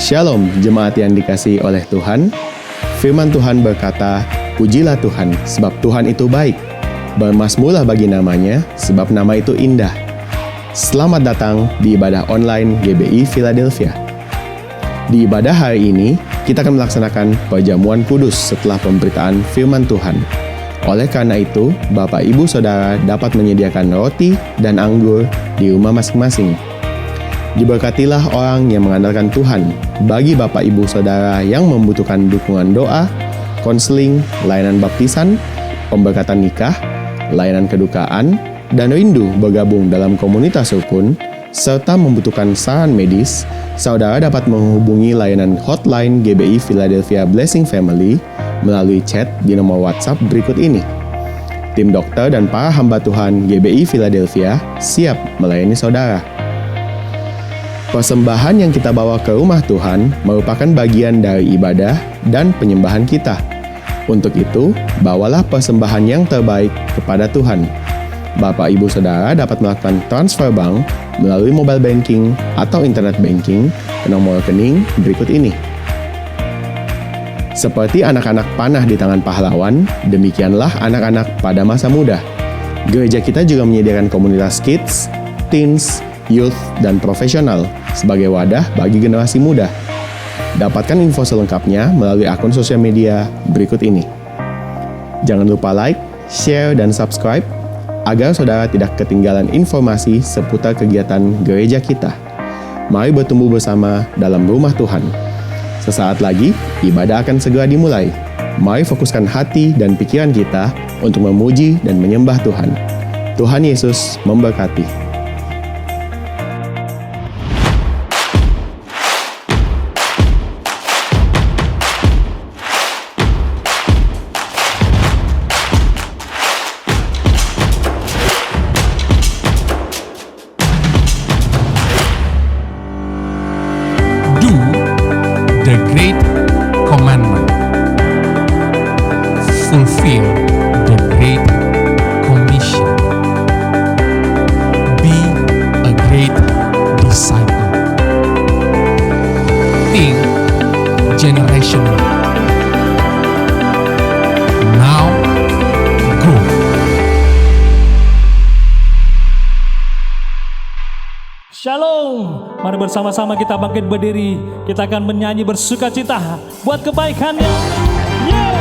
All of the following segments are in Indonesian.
Shalom, jemaat yang dikasihi oleh Tuhan. Firman Tuhan berkata, "Pujilah Tuhan, sebab Tuhan itu baik. Bermazmurlah bagi namanya, sebab nama itu indah." Selamat datang di ibadah online GBI Philadelphia. Di ibadah hari ini, kita akan melaksanakan perjamuan kudus setelah pemberitaan firman Tuhan. Oleh karena itu, Bapak Ibu Saudara dapat menyediakan roti dan anggur di rumah masing-masing. Diberkatilah orang yang mengandalkan Tuhan. Bagi Bapak Ibu Saudara yang membutuhkan dukungan doa, konseling, layanan baptisan, pemberkatan nikah, layanan kedukaan, dan rindu bergabung dalam komunitas rukun, serta membutuhkan saran medis, saudara dapat menghubungi layanan hotline GBI Philadelphia Blessing Family melalui chat di nomor WhatsApp berikut ini. Tim dokter dan para hamba Tuhan GBI Philadelphia siap melayani saudara. Persembahan yang kita bawa ke rumah Tuhan merupakan bagian dari ibadah dan penyembahan kita. Untuk itu, bawalah persembahan yang terbaik kepada Tuhan. Bapak Ibu Saudara dapat melakukan transfer bank melalui mobile banking atau internet banking ke nomor rekening berikut ini. Seperti anak-anak panah di tangan pahlawan, demikianlah anak-anak pada masa muda. Gereja kita juga menyediakan komunitas kids, teens, youth, dan profesional sebagai wadah bagi generasi muda. Dapatkan info selengkapnya melalui akun sosial media berikut ini. Jangan lupa like, share, dan subscribe agar saudara tidak ketinggalan informasi seputar kegiatan gereja kita. Mari bertumbuh bersama dalam rumah Tuhan. Sesaat lagi, ibadah akan segera dimulai. Mari fokuskan hati dan pikiran kita untuk memuji dan menyembah Tuhan. Tuhan Yesus memberkati. The Great Commandment. Fulfill the Great Commission. Be a great disciple. Think generational. Now go. Shalom. Mari bersama-sama kita bangkit berdiri. Kita akan menyanyi bersukacita buat kebaikannya. Yeah.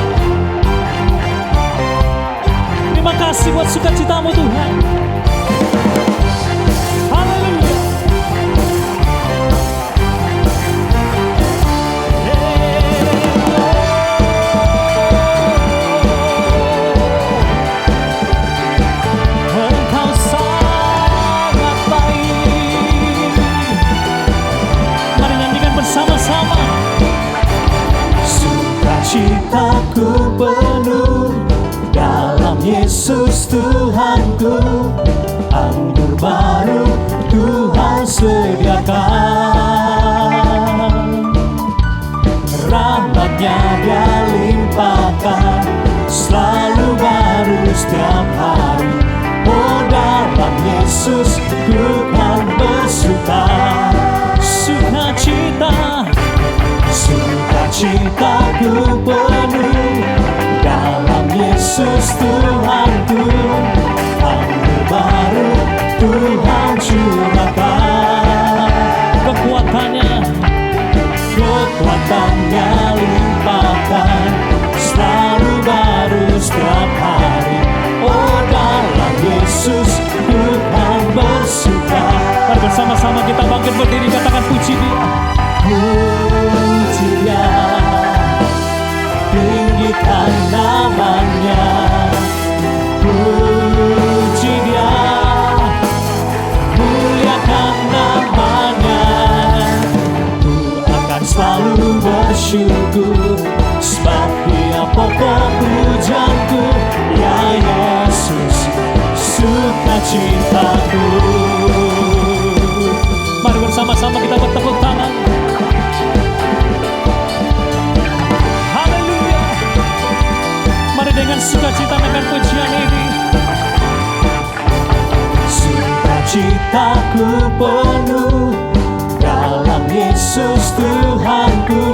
Terima kasih buat sukacitamu Tuhan. Haleluya. Engkau sangat baik. Mari nyanyikan bersama-sama. Sukacitaku penuh dalam Yesus Tuhanku. Anggur baru Tuhan sediakan. Rahmat-Nya Dia limpahkan, selalu baru setiap hari. Oh, dalam Yesus ku kan bersuka. Sukacitaku penuh dalam Yesus Tuhanku. Anggur baru Tuhan curahkan. Kekuatannya limpahkan, selalu baru setiap hari. Oh, dalam Yesus Tuhan bersuka. Mari bersama-sama kita bangkit berdiri, katakan puji Dia. Puji Dia, tinggikan namanya. Puji Dia, muliakan namanya. Ku akan selalu bersyukur, sebab Dia pokok pujaanku. Ya Yesus, sukacitaku. Mari bersama-sama kita bertepuk tangan. Haleluya. Mari dengan sukacita dengan pujian ini. Sukacitaku penuh dalam Yesus Tuhanku,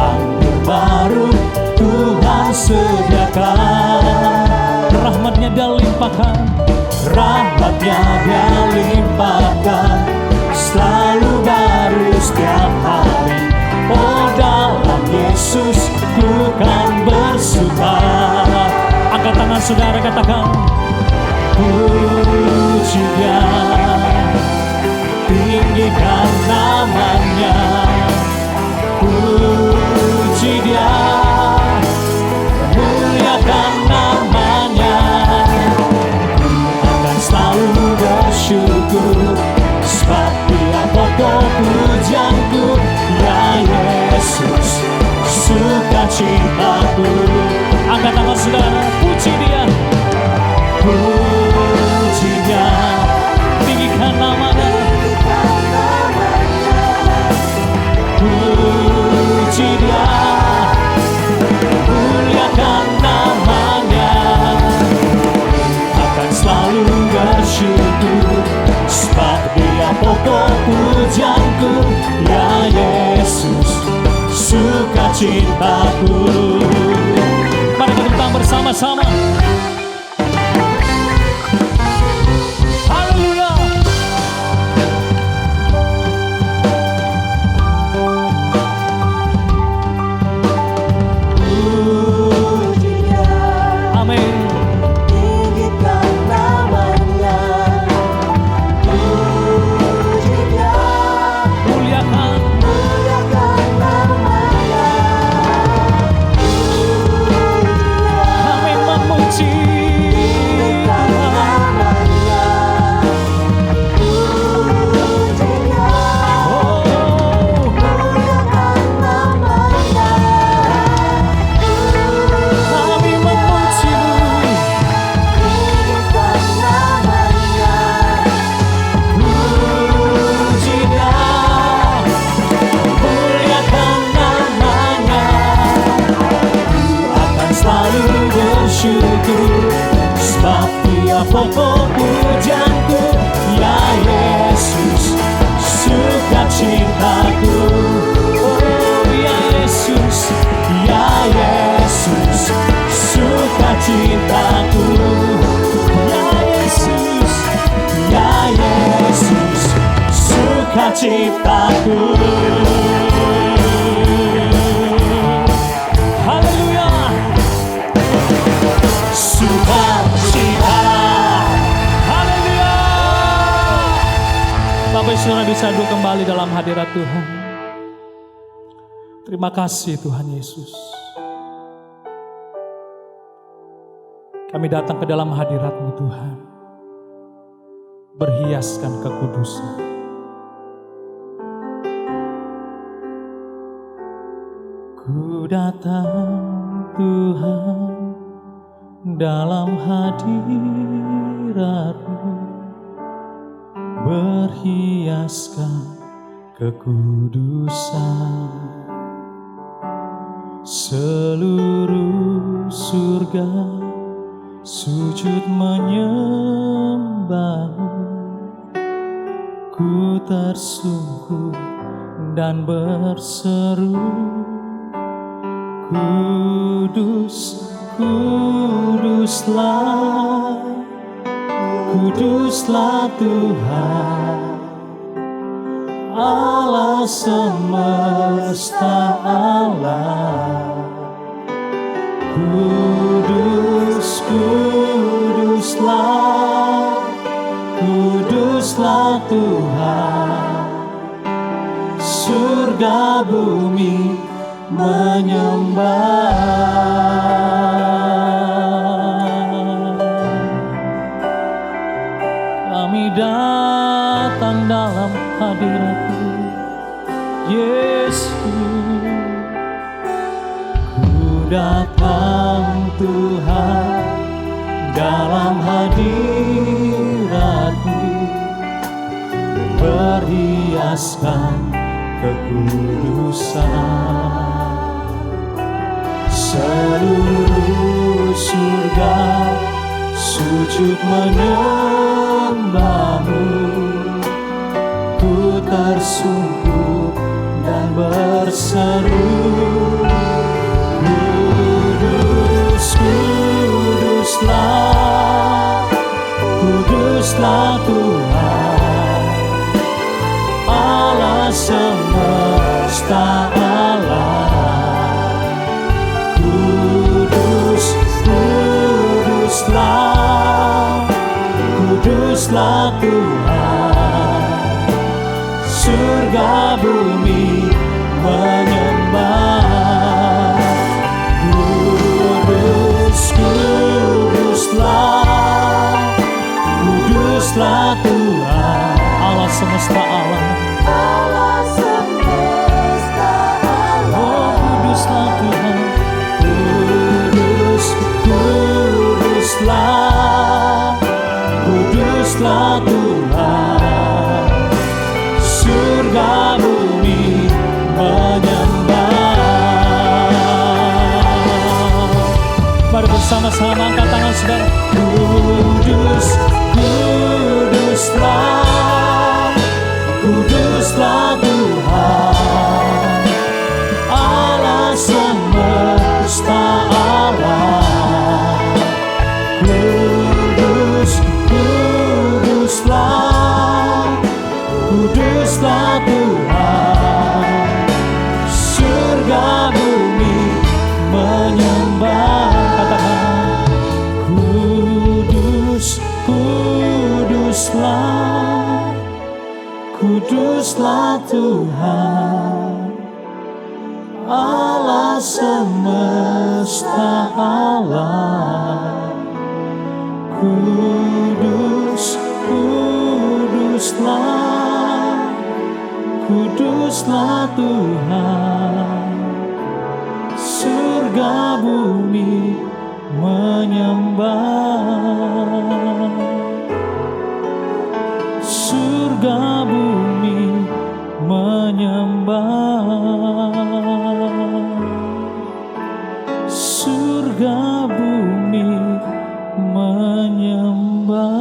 anggur baru Tuhan sediakan. Rahmatnya Dia limpahkan, rahmatnya Dia limpahkan, selalu baru setiap hari. Oh, dalam Yesus ku kan bersuka. Angkat tangan saudara, katakan puji Dia, tinggikan namanya. Puji Dia, muliakan namanya. Akan selalu bersyukur, sebab Dia pokok pujianku. Ya Yesus, sukacitaku. Angkat tangan saudara, puji Dia, puji Dia, tinggikan namanya. Puji Dia, muliakan namanya. Akan selalu bersyukur, sebab Dia pokok pujianku. Ya Yesus, sukacitaku. Mari kita tepuk bersama-sama. Haleluya. Amin. Tinggikan namanya. Puji Dia, Muliakan, muliakan namanya. kami memuji. Tinggikan namanya. Puji Dia, Oh, muliakan namanya. kami memuji-Mu. Tinggikan namanya. Puji Dia, muliakan namanya. Akan selalu bersyukur, sebab Dia pokok pujianku. Ya Yesus, sukacitaku. Oh ya Yesus, ya Yesus, sukacitaku. Ya Yesus, ya Yesus, sukacitaku. Haleluya. Sukacita. Haleluya. Bapak Ibu Saudara bisa duduk kembali dalam hadirat Tuhan. Terima kasih Tuhan Yesus. Kami datang ke dalam hadirat-Mu Tuhan, berhiaskan kekudusan. Ku datang Tuhan dalam hadirat-Mu, berhiaskan kekudusan. Seluruh surga sujud menyembah-Mu. Ku tersungkur dan berseru, kudus, kuduslah, kuduslah Tuhan, Allah semesta alam. Kudus, kuduslah, kuduslah Tuhan, surga bumi menyembah. Kami datang dalam hadirat-Mu, Yesus. Ku datang Tuhan dalam hadirat-Mu, berhiaskan kekudusan. Seluruh surga sujud menyembah-Mu. Ku tersungkur Kuduslah Tuhan, Allah semesta alam. Kudus, kuduslah, kuduslah Tuhan, surga bumi menyembah. Kudus, kuduslah, kuduslah Tuhan, Allah semesta alam. Allah semesta Oh, alam. kuduslah Tuhan, kudus, kuduslah, kuduslah Tuhan, surga bumi menyembah. Mari bersama-sama angkat tangan saudara. Kudus, kuduslah, kuduslah Tuhan, Allah semesta alam. Kudus, kuduslah, kuduslah Tuhan, surga bumi menyembah. Katakan, kudus, kuduslah, kuduslah Tuhan, Allah semesta alam. Kudus, kuduslah, kuduslah Tuhan, surga bumi menyembah. Surga bumi menyembah. Surga bumi menyembah.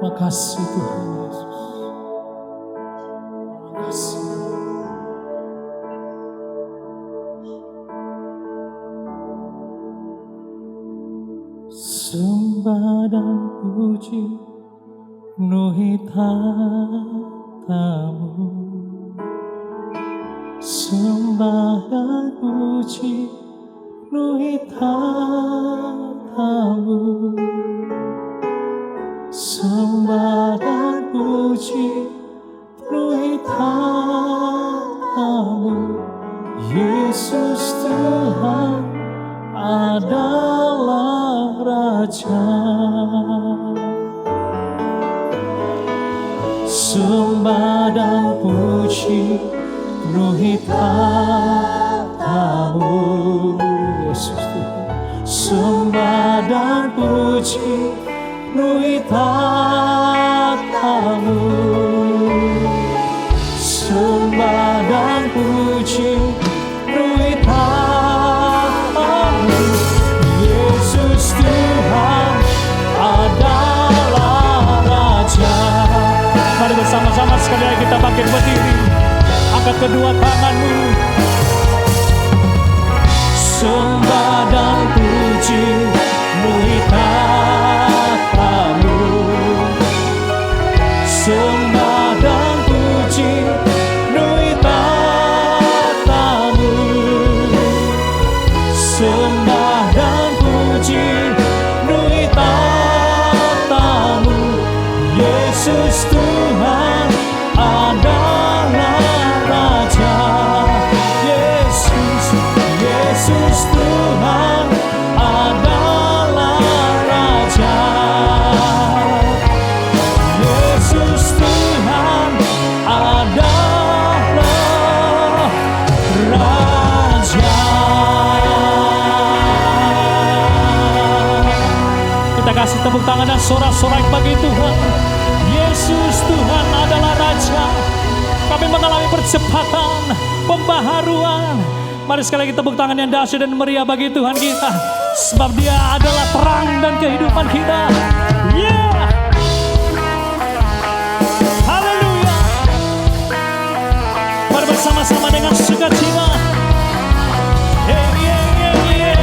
Makasih Tuhan Yesus. Makasih. Sembah dan puji penuhi tatamu. Sembah dan puji penuhi tatamu. Sembah dan puji penuhi tatamu. Yesus Tuhan adalah Raja. Sembah dan puji penuhi tatamu. Yesus Tuhan. Sembah dan puji penuhi tatamu. Sembah dan puji penuhi tatamu. Yesus Tuhan adalah Raja. Mari bersama-sama sekali lagi kita bangkit berdiri. Angkat kedua tanganmu. Sembah dan puji penuhi tatamu. Sembah dan puji penuhi tatamu. Sembah dan puji penuhi tatamu. Yesus Tuhan adalah Raja. Yesus, Yesus Tuhan adalah Raja. Yesus Tuhan adalah Raja. Kita kasih tepuk tangan dan sorak-sorai bagi Tuhan. Yesus Tuhan adalah Raja. Kami mengalami percepatan, pembaharuan. Mari sekali lagi tepuk tangan yang dahsyat dan meriah bagi Tuhan kita. Sebab Dia adalah terang dan kehidupan kita. Yeah. Haleluya. Mari bersama-sama dengan sukacita. Yeah, yeah, yeah, yeah.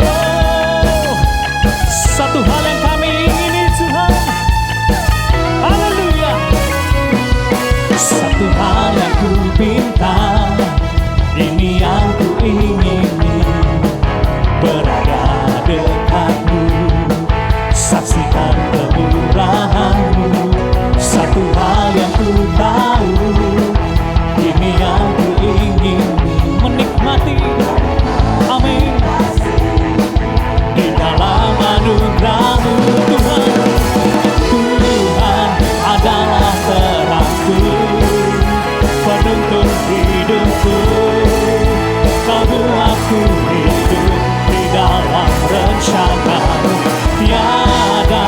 Oh, satu hal yang kami ingini Tuhan. Haleluya. Satu hal yang ku minta, ini yang ku ingini, berada dekatmu, saksikan kemurahanmu. Satu hal yang ku tahu, ini yang ku ingini, menikmati, amin, di dalam anugerah-Mu Tuhan. Tuhan adalah terangku, penuntun hidupku. Kau buatku hidup di dalam rencana-Mu. Tiada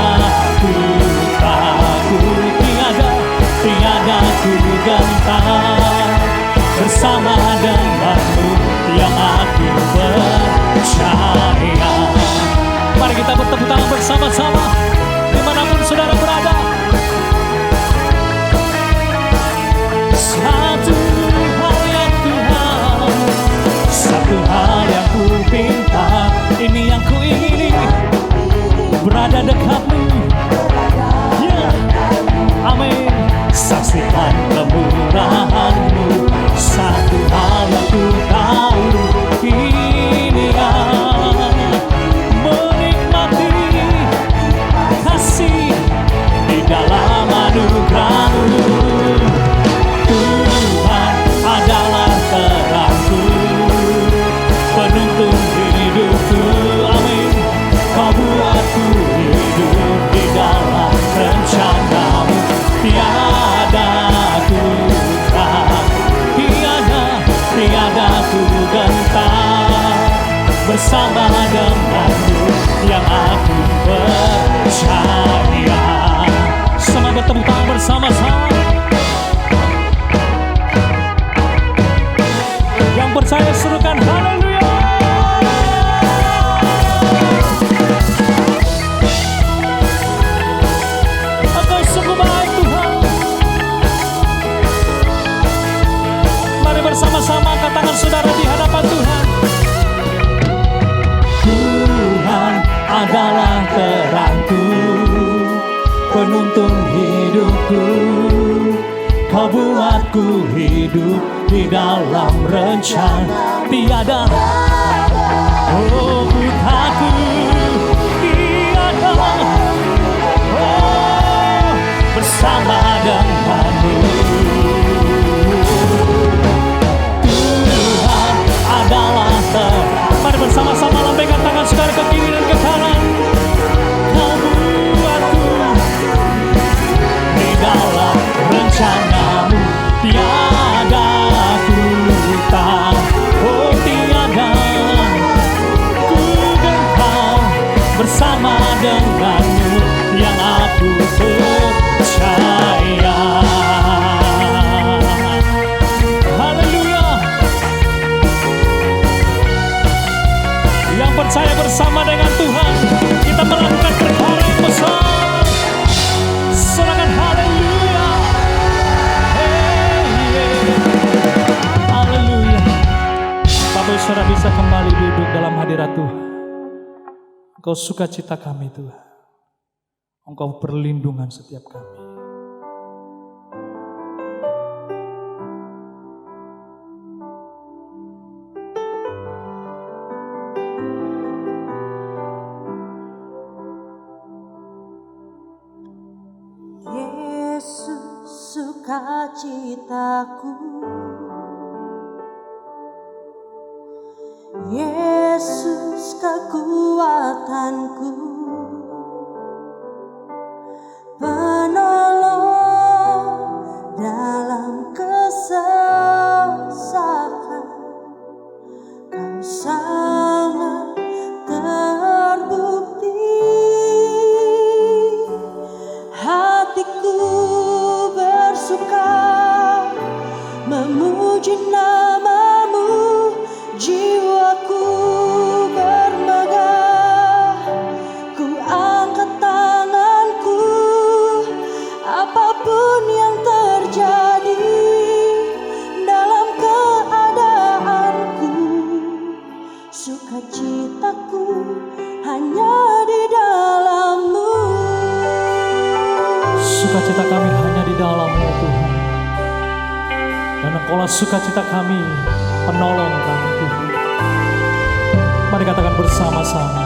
ku takut, tiada ku gentar, bersama denganmu yang aku percaya. Mari kita bertepuk tangan bersama-sama dimanapun saudara berada. Satu hal yang Tuhan, satu hal yang ku pinta, ini yang ku ingini, berada dekatmu. Yeah. Amin. Saksikan kemurahan-Mu. Satu hal yang ku tahu, ini yang menikmati kasih di dalam anugerah-Mu. Tuhan adalah terangku, penuntun hidupku. Amin. Kau buatku hidup di dalam rencana-Mu. Tiada ku takut, tiada ku gentar, bersama denganmu yang aku percaya. Sama bertepuk tangan bersama-sama. bersama-sama angkat tangan saudara di hadapan Tuhan. Tuhan adalah terangku, penuntun hidupku. Kau buatku hidup di dalam rencana tiada. Oh, ku takut tiada. Oh, bersama denganmu. Tuhan adalah terang. Mari bersama-sama lambaikan tangan saudara ke kiri dan ke kanan. Kau buatku di dalam rencanamu tiada ku tak. Oh, tiada ku gentar bersama denganmu yang aku percaya. Haleluya. Yang percaya bersama dengan Tuhan, kita melakukan perkara yang besar. Sorakan haleluya. Haleluya. Bapak saudara bisa kembali duduk dalam hadirat Tuhan. Engkau sukacita kami Tuhan. Engkau perlindungan setiap kami. Yesus sukacitaku, Yesus kekuatanku, penolong dalam kesesakan. Kau sangat terbukti. Hatiku bersuka memuji namamu, jiwaku bermegah. Ku angkat tanganku, apapun yang terjadi dalam keadaanku. Sukacitaku hanya di dalam-Mu. Sukacita kami hanya di dalam-Mu Tuhan. Dan Engkaulah sukacita kami, penolong kami Tuhan. Mari katakan bersama-sama.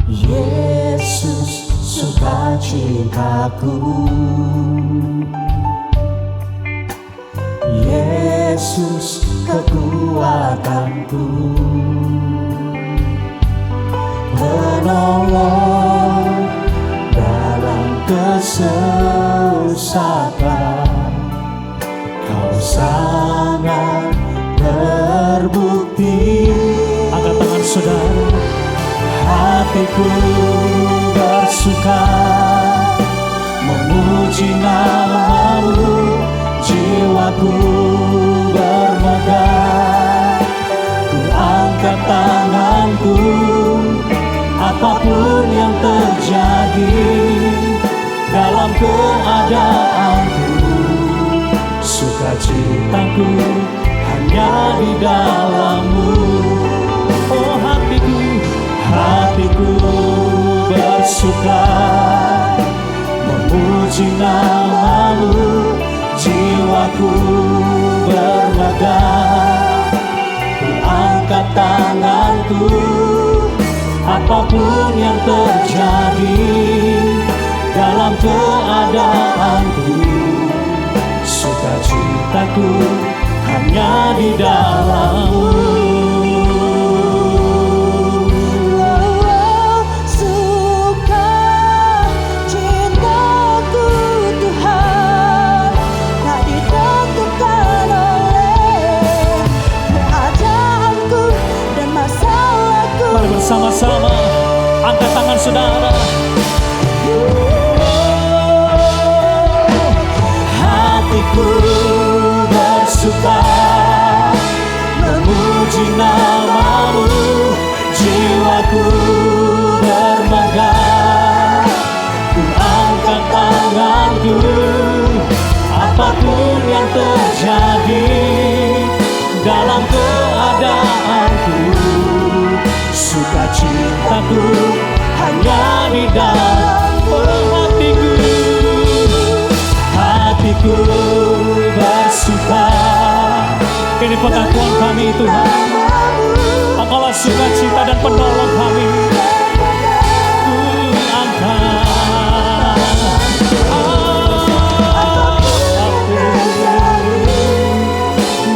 Yesus sukacitaku, Yesus kekuatanku, penolong dalam kesesakan. Kau sangat terbukti. Angkat tangan saudara. Hatiku bersuka memuji namamu, jiwaku bermegah. Ku angkat tanganku, apapun yang terjadi dalam keadaanku. Sukacitaku hanya di dalam-Mu. Oh hatiku bersuka memuji namamu, jiwaku bermegah. Ku angkat tanganku, apapun yang terjadi dalam keadaanku. Sukacitaku hanya di dalam-Mu. Sama-sama angkat tangan saudara. Hatiku bersuka memuji namamu, jiwaku bermegah. Ku angkat tanganku, apapun yang terjadi ini pengakuan kami Tuhan. Engkaulah sukacita dan penolong kami.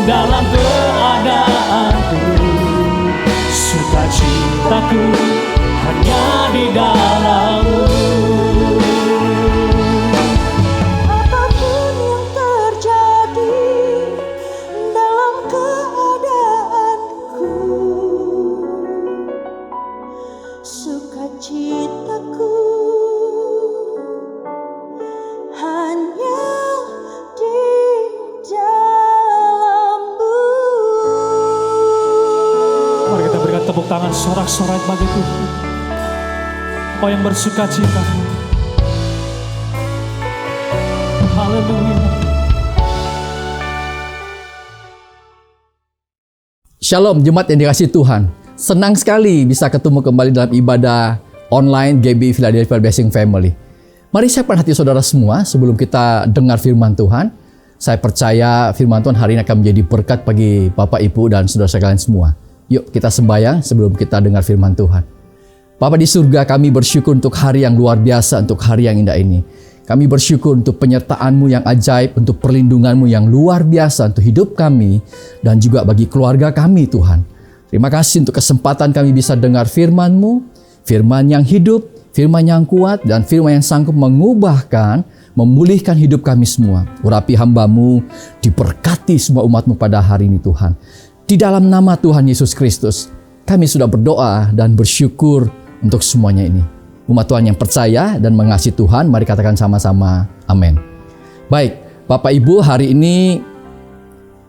Dalam keadaanku, sukacitaku hanya di dalam-Mu. Apapun yang terjadi dalam keadaanku, sukacitaku hanya di dalam-Mu. Mari kita berikan tepuk tangan sorak-sorai bagi Tuhan. Oh yang bersuka cita. Haleluya. Shalom jemaat yang dikasihi Tuhan. Senang sekali bisa ketemu kembali dalam ibadah online GB Philadelphia Blessing Family. Mari siapkan hati saudara semua sebelum kita dengar firman Tuhan. Saya percaya firman Tuhan hari ini akan menjadi berkat bagi Bapak, Ibu, dan saudara sekalian semua. Yuk kita sembahyang sebelum kita dengar firman Tuhan. Bapa di surga, kami bersyukur untuk hari yang luar biasa, untuk hari yang indah ini. Kami bersyukur untuk penyertaan-Mu yang ajaib, untuk perlindungan-Mu yang luar biasa untuk hidup kami dan juga bagi keluarga kami Tuhan. Terima kasih untuk kesempatan kami bisa dengar firman-Mu, firman yang hidup, firman yang kuat, dan firman yang sanggup mengubahkan, memulihkan hidup kami semua. Urapi hamba-Mu, diberkati semua umat-Mu pada hari ini Tuhan. Di dalam nama Tuhan Yesus Kristus, kami sudah berdoa dan bersyukur untuk semuanya ini. Umat Tuhan yang percaya dan mengasihi Tuhan, mari katakan sama-sama, amin. Baik, Bapak Ibu, hari ini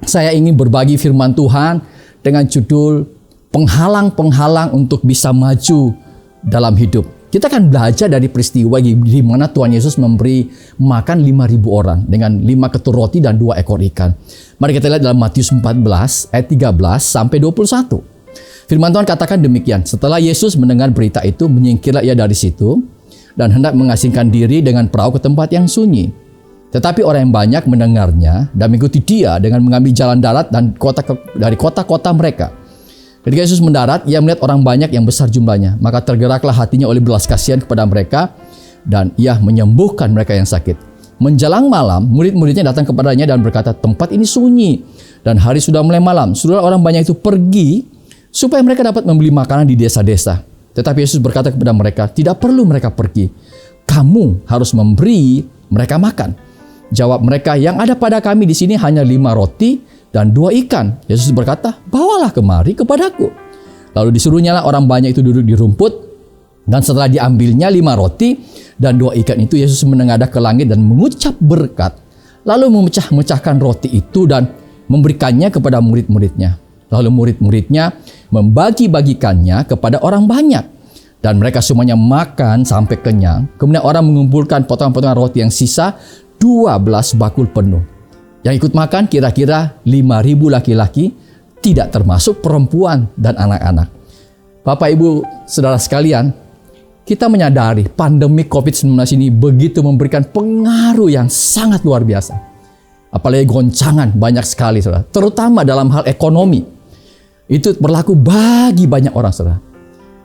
saya ingin berbagi firman Tuhan dengan judul penghalang-penghalang untuk bisa maju dalam hidup. Kita akan belajar dari peristiwa di mana Tuhan Yesus memberi makan 5.000 orang dengan 5 ketur roti dan 2 ekor ikan. Mari kita lihat dalam Matius 14 ayat 13 sampai 21. Firman Tuhan katakan demikian, setelah Yesus mendengar berita itu, menyingkirlah ia dari situ dan hendak mengasingkan diri dengan perahu ke tempat yang sunyi. Tetapi orang yang banyak mendengarnya dan mengikuti dia dengan mengambil jalan darat dan dari kota-kota mereka. Ketika Yesus mendarat, ia melihat orang banyak yang besar jumlahnya, maka tergeraklah hatinya oleh belas kasihan kepada mereka dan ia menyembuhkan mereka yang sakit. Menjelang malam, murid-muridnya datang kepadanya dan berkata, tempat ini sunyi dan hari sudah mulai malam. Sudah orang banyak itu pergi supaya mereka dapat membeli makanan di desa-desa. Tetapi Yesus berkata kepada mereka, tidak perlu mereka pergi. Kamu harus memberi mereka makan. Jawab mereka, yang ada pada kami di sini hanya 5 roti dan 2 ikan. Yesus berkata, bawalah kemari kepadaku. Lalu disuruhnyalah orang banyak itu duduk di rumput. Dan setelah diambilnya 5 roti dan 2 ikan itu, Yesus menengadah ke langit dan mengucap berkat. Lalu memecah-mecahkan roti itu dan memberikannya kepada murid-muridnya. Lalu murid-muridnya membagi-bagikannya kepada orang banyak. Dan mereka semuanya makan sampai kenyang. Kemudian orang mengumpulkan potongan-potongan roti yang sisa 12 bakul penuh. Yang ikut makan kira-kira 5.000 laki-laki, tidak termasuk perempuan dan anak-anak. Bapak, Ibu, saudara sekalian, kita menyadari pandemi COVID-19 ini begitu memberikan pengaruh yang sangat luar biasa. Apalagi goncangan banyak sekali, saudara. Terutama dalam hal ekonomi. Itu berlaku bagi banyak orang, saudara.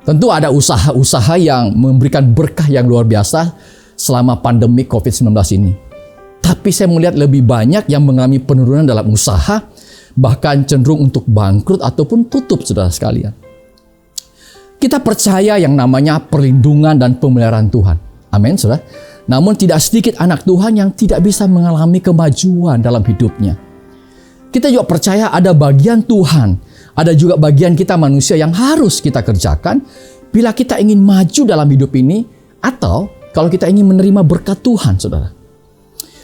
Tentu ada usaha-usaha yang memberikan berkah yang luar biasa selama pandemi COVID-19 ini. Tapi saya melihat lebih banyak yang mengalami penurunan dalam usaha, bahkan cenderung untuk bangkrut ataupun tutup, saudara sekalian. Kita percaya yang namanya perlindungan dan pemeliharaan Tuhan. Amin, saudara. Namun tidak sedikit anak Tuhan yang tidak bisa mengalami kemajuan dalam hidupnya. Kita juga percaya ada bagian Tuhan. Ada juga bagian kita manusia yang harus kita kerjakan bila kita ingin maju dalam hidup ini atau kalau kita ingin menerima berkat Tuhan, saudara.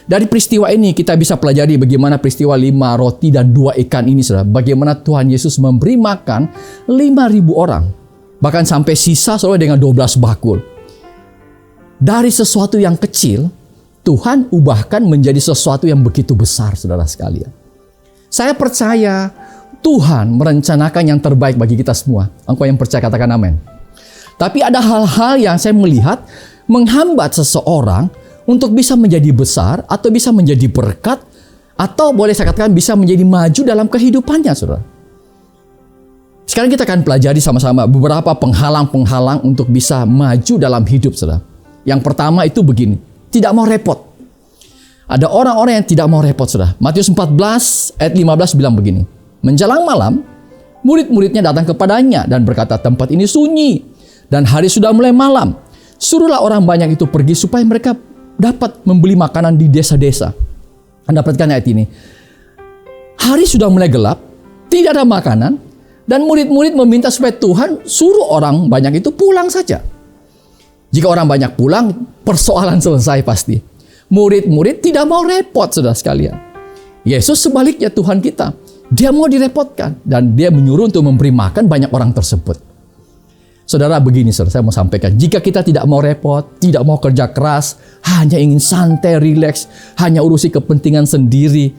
Dari peristiwa ini kita bisa pelajari bagaimana peristiwa 5 roti dan 2 ikan ini, saudara. Bagaimana Tuhan Yesus memberi makan 5.000 orang. Bahkan sampai sisa saudara dengan 12 bakul. Dari sesuatu yang kecil, Tuhan ubahkan menjadi sesuatu yang begitu besar, saudara sekalian. Saya percaya Tuhan merencanakan yang terbaik bagi kita semua. Engkau yang percaya katakan amin. Tapi ada hal-hal yang saya melihat menghambat seseorang untuk bisa menjadi besar atau bisa menjadi berkat Atau boleh saya katakan bisa menjadi maju dalam kehidupannya, saudara. Sekarang kita akan pelajari sama-sama beberapa penghalang-penghalang untuk bisa maju dalam hidup, saudara. Yang pertama itu begini, tidak mau repot. Ada orang-orang yang tidak mau repot, saudara. Matius 14 ayat 15 bilang begini. Menjelang malam, murid-muridnya datang kepadanya dan berkata, tempat ini sunyi dan hari sudah mulai malam. Suruhlah orang banyak itu pergi supaya mereka dapat membeli makanan di desa-desa. Anda perhatikan ayat ini. Hari sudah mulai gelap, tidak ada makanan, dan murid-murid meminta supaya Tuhan suruh orang banyak itu pulang saja. Jika orang banyak pulang, persoalan selesai pasti. Murid-murid tidak mau repot, saudara sekalian. Yesus sebaliknya Tuhan kita. Dia mau direpotkan. Dan dia menyuruh untuk memberi makan banyak orang tersebut. Saudara, begini saudara, saya mau sampaikan. Jika kita tidak mau repot, tidak mau kerja keras, hanya ingin santai, rileks, hanya urusi kepentingan sendiri,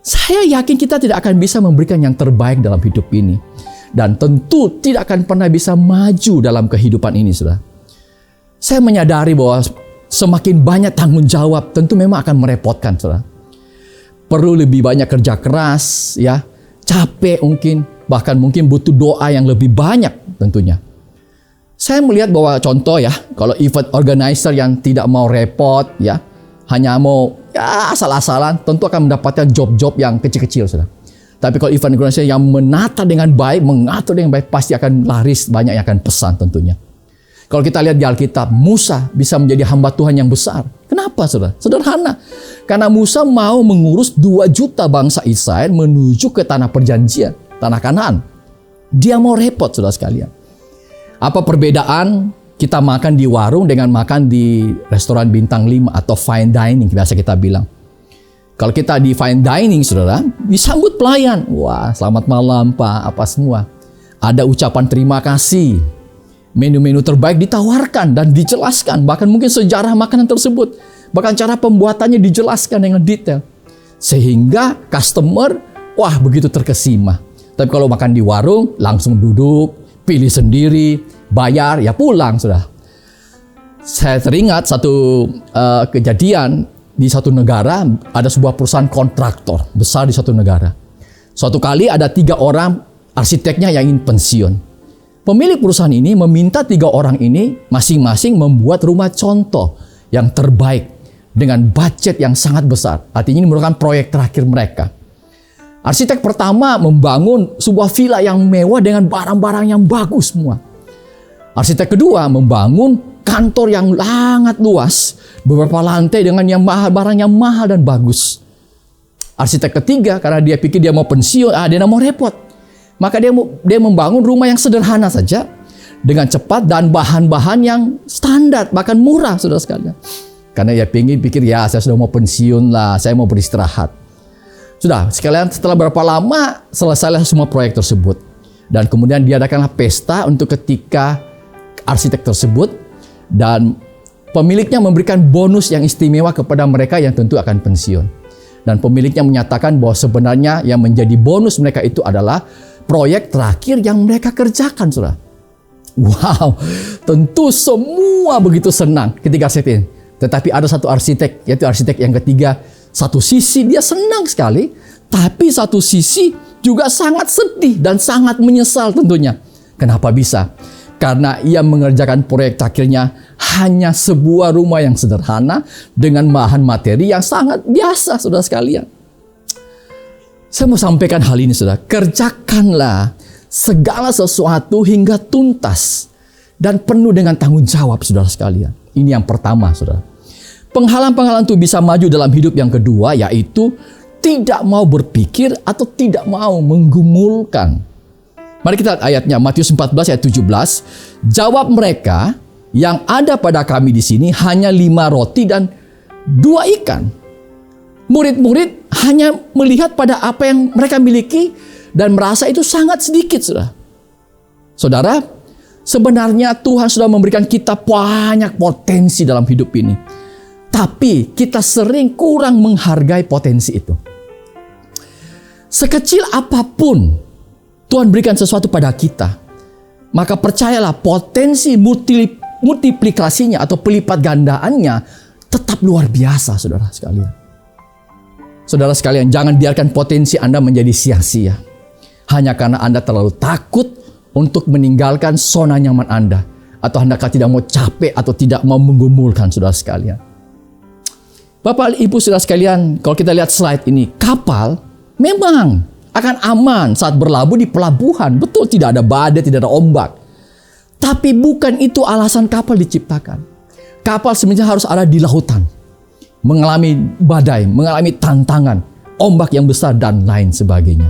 saya yakin kita tidak akan bisa memberikan yang terbaik dalam hidup ini. Dan tentu tidak akan pernah bisa maju dalam kehidupan ini, saudara. Saya menyadari bahwa semakin banyak tanggung jawab tentu memang akan merepotkan, saudara. Perlu lebih banyak kerja keras, ya, capek mungkin, bahkan mungkin butuh doa yang lebih banyak tentunya. Saya melihat bahwa contoh ya, kalau event organizer yang tidak mau repot, ya, hanya mau ya asal-asalan, tentu akan mendapatkan job-job yang kecil-kecil, saudara. Tapi kalau event organizer yang menata dengan baik, mengatur dengan baik, pasti akan laris, banyak yang akan pesan tentunya. Kalau kita lihat di Alkitab, Musa bisa menjadi hamba Tuhan yang besar. Kenapa, saudara? Sederhana. Karena Musa mau mengurus 2 juta bangsa Israel menuju ke tanah perjanjian, tanah Kanaan. Dia mau repot, saudara sekalian. Apa perbedaan kita makan di warung dengan makan di restoran bintang 5 atau fine dining, biasa kita bilang. Kalau kita di fine dining, saudara, disambut pelayan. Wah, selamat malam Pak, apa semua. Ada ucapan terima kasih. Menu-menu terbaik ditawarkan dan dijelaskan. Bahkan mungkin sejarah makanan tersebut. Bahkan cara pembuatannya dijelaskan dengan detail. Sehingga customer, wah begitu terkesima. Tapi kalau makan di warung, langsung duduk, pilih sendiri, bayar, ya pulang sudah. Saya teringat satu kejadian di satu negara, ada sebuah perusahaan kontraktor besar di satu negara. Suatu kali ada 3 orang arsiteknya yang ingin pensiun. Pemilik perusahaan ini meminta 3 orang ini masing-masing membuat rumah contoh yang terbaik dengan budget yang sangat besar. Artinya ini merupakan proyek terakhir mereka. Arsitek pertama membangun sebuah villa yang mewah dengan barang-barang yang bagus semua. Arsitek kedua membangun kantor yang sangat luas, beberapa lantai dengan yang mahal, barang yang mahal dan bagus. Arsitek ketiga karena dia pikir dia mau pensiun, dia tidak mau repot. Maka dia membangun rumah yang sederhana saja dengan cepat dan bahan-bahan yang standar, bahkan murah, saudara sekalian. Karena dia pikir ya saya sudah mau pensiun lah, saya mau beristirahat. Sudah, sekalian setelah berapa lama selesailah semua proyek tersebut. Dan kemudian diadakanlah pesta untuk ketika arsitek tersebut dan pemiliknya memberikan bonus yang istimewa kepada mereka yang tentu akan pensiun. Dan pemiliknya menyatakan bahwa sebenarnya yang menjadi bonus mereka itu adalah proyek terakhir yang mereka kerjakan, saudara. Wow, tentu semua begitu senang ketika arsitek. Tetapi ada satu arsitek, yaitu arsitek yang ketiga. Satu sisi dia senang sekali, tapi satu sisi juga sangat sedih dan sangat menyesal tentunya. Kenapa bisa? Karena ia mengerjakan proyek terakhirnya hanya sebuah rumah yang sederhana dengan bahan materi yang sangat biasa, saudara sekalian. Saya mau sampaikan hal ini, saudara. Kerjakanlah segala sesuatu hingga tuntas dan penuh dengan tanggung jawab, saudara sekalian. Ini yang pertama, saudara. Penghalang-penghalang untuk bisa maju dalam hidup yang kedua yaitu tidak mau berpikir atau tidak mau menggumulkan. Mari kita lihat ayatnya, Matius 14 ayat 17. Jawab mereka, yang ada pada kami di sini hanya 5 roti dan 2 ikan. Murid-murid hanya melihat pada apa yang mereka miliki dan merasa itu sangat sedikit, saudara. Saudara, sebenarnya Tuhan sudah memberikan kita banyak potensi dalam hidup ini. Tapi kita sering kurang menghargai potensi itu. Sekecil apapun Tuhan berikan sesuatu pada kita, maka percayalah potensi multiplikasinya atau pelipat gandaannya tetap luar biasa, saudara sekalian. Saudara sekalian, jangan biarkan potensi Anda menjadi sia-sia. Hanya karena Anda terlalu takut untuk meninggalkan zona nyaman Anda. Atau Anda tidak mau capek atau tidak mau menggumulkan saudara sekalian. Bapak, Ibu, saudara sekalian, kalau kita lihat slide ini, kapal memang akan aman saat berlabuh di pelabuhan. Betul, tidak ada badai, tidak ada ombak. Tapi bukan itu alasan kapal diciptakan. Kapal sebenarnya harus ada di lautan. Mengalami badai, mengalami tantangan, ombak yang besar dan lain sebagainya.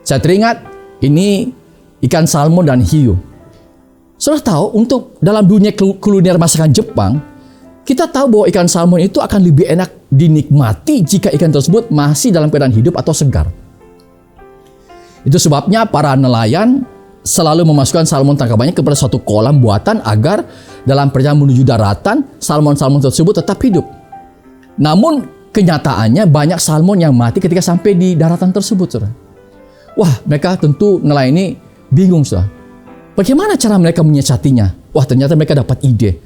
Saya teringat ini ikan salmon dan hiu. Saudara tahu, untuk dalam dunia kuliner masakan Jepang, kita tahu bahwa ikan salmon itu akan lebih enak dinikmati jika ikan tersebut masih dalam keadaan hidup atau segar. Itu sebabnya para nelayan selalu memasukkan salmon tangkapannya kepada suatu kolam buatan agar dalam perjalanan menuju daratan, salmon-salmon tersebut tetap hidup. Namun kenyataannya banyak salmon yang mati ketika sampai di daratan tersebut, saudara. Wah, mereka tentu nelayan ini bingung, saudara. Bagaimana cara mereka menyiasatinya? Wah, ternyata mereka dapat ide.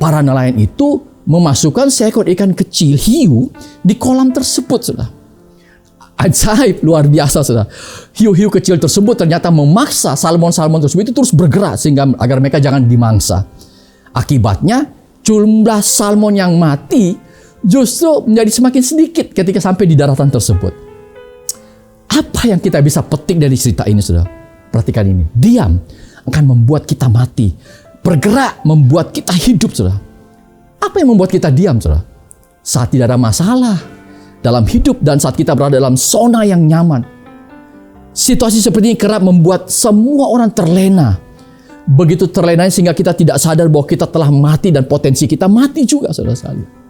Para nelayan itu memasukkan seekor ikan kecil hiu di kolam tersebut, saudara. Ajaib, luar biasa, saudara. Hiu-hiu kecil tersebut ternyata memaksa salmon-salmon tersebut itu terus bergerak sehingga agar mereka jangan dimangsa. Akibatnya, jumlah salmon yang mati justru menjadi semakin sedikit ketika sampai di daratan tersebut. Apa yang kita bisa petik dari cerita ini, saudara? Perhatikan ini. Diam akan membuat kita mati. Bergerak membuat kita hidup, saudara. Apa yang membuat kita diam, saudara? Saat tidak ada masalah dalam hidup dan saat kita berada dalam zona yang nyaman. Situasi seperti ini kerap membuat semua orang terlena. Begitu terlena sehingga kita tidak sadar bahwa kita telah mati dan potensi kita mati juga, saudara sekalian.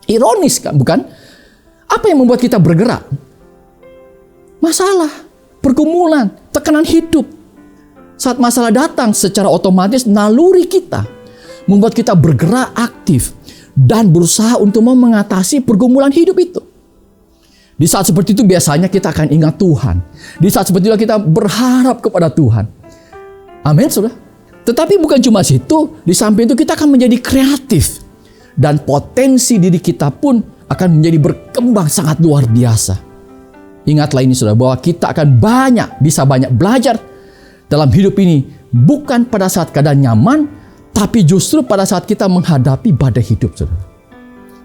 Ironis kan, bukan? Apa yang membuat kita bergerak? Masalah, pergumulan, tekanan hidup. Saat masalah datang, secara otomatis naluri kita membuat kita bergerak aktif dan berusaha untuk mengatasi pergumulan hidup itu. Di saat seperti itu biasanya kita akan ingat Tuhan. Di saat seperti itu kita berharap kepada Tuhan. Amin, saudara. Tetapi bukan cuma situ, di samping itu kita akan menjadi kreatif. Dan potensi diri kita pun akan menjadi berkembang sangat luar biasa. Ingatlah ini, saudara, bahwa kita akan bisa banyak belajar dalam hidup ini. Bukan pada saat keadaan nyaman, tapi justru pada saat kita menghadapi badai hidup, saudara.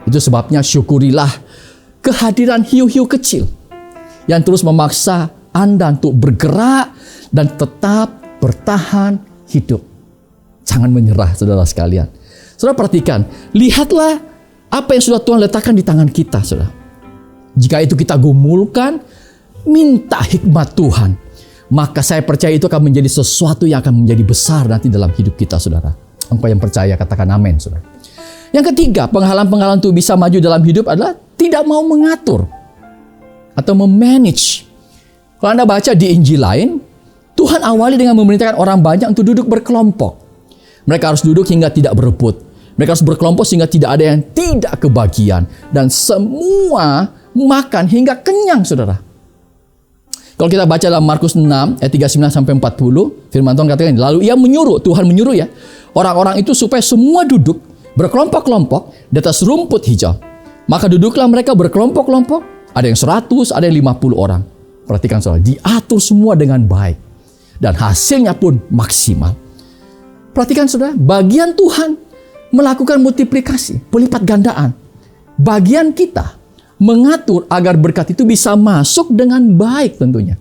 Itu sebabnya syukurilah kehadiran hiu-hiu kecil yang terus memaksa Anda untuk bergerak dan tetap bertahan hidup. Jangan menyerah, saudara sekalian. Saudara perhatikan, lihatlah apa yang sudah Tuhan letakkan di tangan kita, saudara. Jika itu kita gumulkan, minta hikmat Tuhan, maka saya percaya itu akan menjadi sesuatu yang akan menjadi besar nanti dalam hidup kita, saudara. Engkau yang percaya, katakan amin, saudara. Yang ketiga, penghalang-penghalang untuk bisa maju dalam hidup adalah tidak mau mengatur atau memanage. Kalau Anda baca di Injil lain, Tuhan awali dengan memerintahkan orang banyak untuk duduk berkelompok. Mereka harus duduk hingga tidak berebut. Mereka harus berkelompok sehingga tidak ada yang tidak kebagian. Dan semua makan hingga kenyang, saudara. Kalau kita baca dalam Markus 6, ayat 39-40, firman Tuhan katakan, lalu ia menyuruh, Tuhan menyuruh ya, orang-orang itu supaya semua duduk berkelompok-kelompok di atas rumput hijau. Maka duduklah mereka berkelompok-kelompok, ada yang 100, ada yang 50 orang. Perhatikan, saudara, diatur semua dengan baik. Dan hasilnya pun maksimal. Perhatikan, saudara, bagian Tuhan melakukan multiplikasi, pelipat gandaan. Bagian kita mengatur agar berkat itu bisa masuk dengan baik tentunya.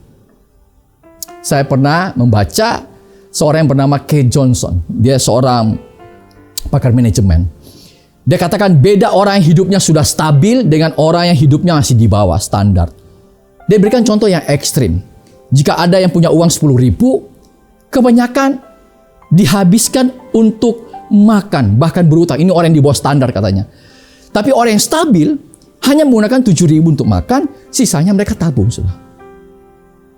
Saya pernah membaca seorang yang bernama Kate Johnson. Dia seorang pakar manajemen. Dia katakan beda orang yang hidupnya sudah stabil dengan orang yang hidupnya masih di bawah standar. Dia berikan contoh yang ekstrim. Jika ada yang punya uang 10.000, kebanyakan dihabiskan untuk makan, bahkan berutang. Ini orang yang di bawah standar katanya. Tapi orang yang stabil hanya menggunakan 7.000 untuk makan, sisanya mereka tabung, saudara.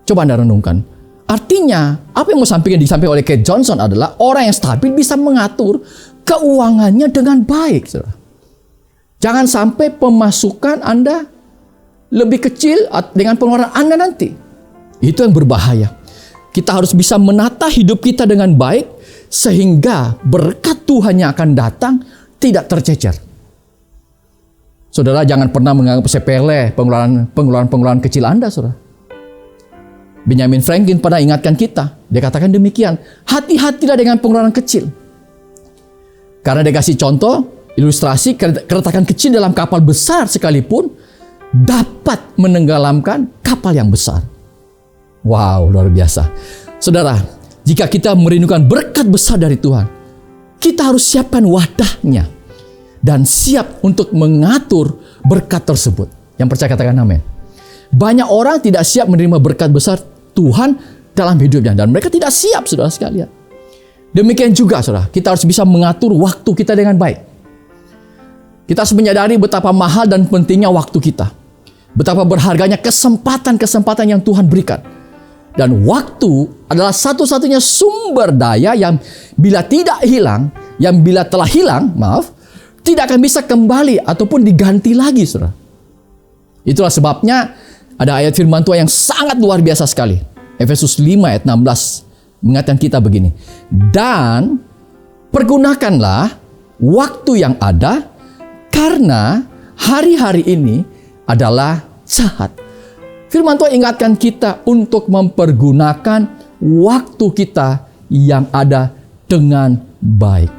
Coba Anda renungkan. Artinya, apa yang mau disampaikan oleh Kate Johnson adalah orang yang stabil bisa mengatur keuangannya dengan baik, saudara. Jangan sampai pemasukan Anda lebih kecil dengan pengeluaran Anda nanti. Itu yang berbahaya. Kita harus bisa menata hidup kita dengan baik sehingga berkat Tuhan yang akan datang tidak tercecer. Saudara jangan pernah menganggap sepele pengeluaran kecil Anda, saudara. Benjamin Franklin pernah ingatkan kita. Dia katakan demikian, hati-hatilah dengan pengeluaran kecil. Karena dia kasih contoh, ilustrasi, keretakan kecil dalam kapal besar sekalipun dapat menenggelamkan kapal yang besar. Wow, luar biasa. Saudara, jika kita merindukan berkat besar dari Tuhan, kita harus siapkan wadahnya dan siap untuk mengatur berkat tersebut. Yang percaya katakan amin. Banyak orang tidak siap menerima berkat besar Tuhan dalam hidupnya, dan mereka tidak siap, saudara sekalian. Demikian juga, saudara, kita harus bisa mengatur waktu kita dengan baik. Kita harus menyadari betapa mahal dan pentingnya waktu kita. Betapa berharganya kesempatan-kesempatan yang Tuhan berikan. Dan waktu adalah satu-satunya sumber daya yang bila tidak hilang, yang bila telah hilang, tidak akan bisa kembali ataupun diganti lagi, saudara. Itulah sebabnya ada ayat firman Tuhan yang sangat luar biasa sekali. Efesus 5 ayat 16 mengingatkan kita begini. Dan pergunakanlah waktu yang ada, karena hari-hari ini adalah jahat. Firman Tuhan ingatkan kita untuk mempergunakan waktu kita yang ada dengan baik.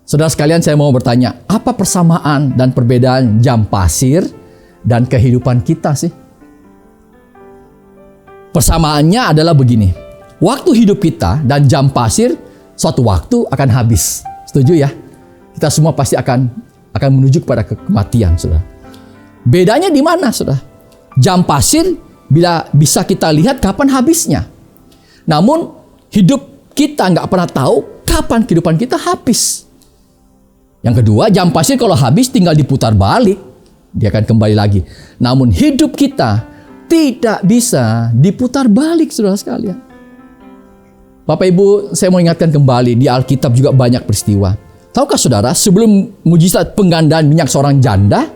Saudara sekalian, saya mau bertanya, apa persamaan dan perbedaan jam pasir dan kehidupan kita sih? Persamaannya adalah begini. Waktu hidup kita dan jam pasir suatu waktu akan habis. Setuju ya? Kita semua pasti akan menuju kepada kematian, saudara. Bedanya di mana, saudara? Jam pasir bila bisa kita lihat kapan habisnya. Namun hidup kita nggak pernah tahu kapan kehidupan kita habis. Yang kedua, jam pasir kalau habis tinggal diputar balik, dia akan kembali lagi. Namun hidup kita tidak bisa diputar balik, saudara sekalian. Bapak Ibu, saya mau ingatkan kembali, di Alkitab juga banyak peristiwa. Tahukah saudara, sebelum mujizat penggandaan minyak seorang janda,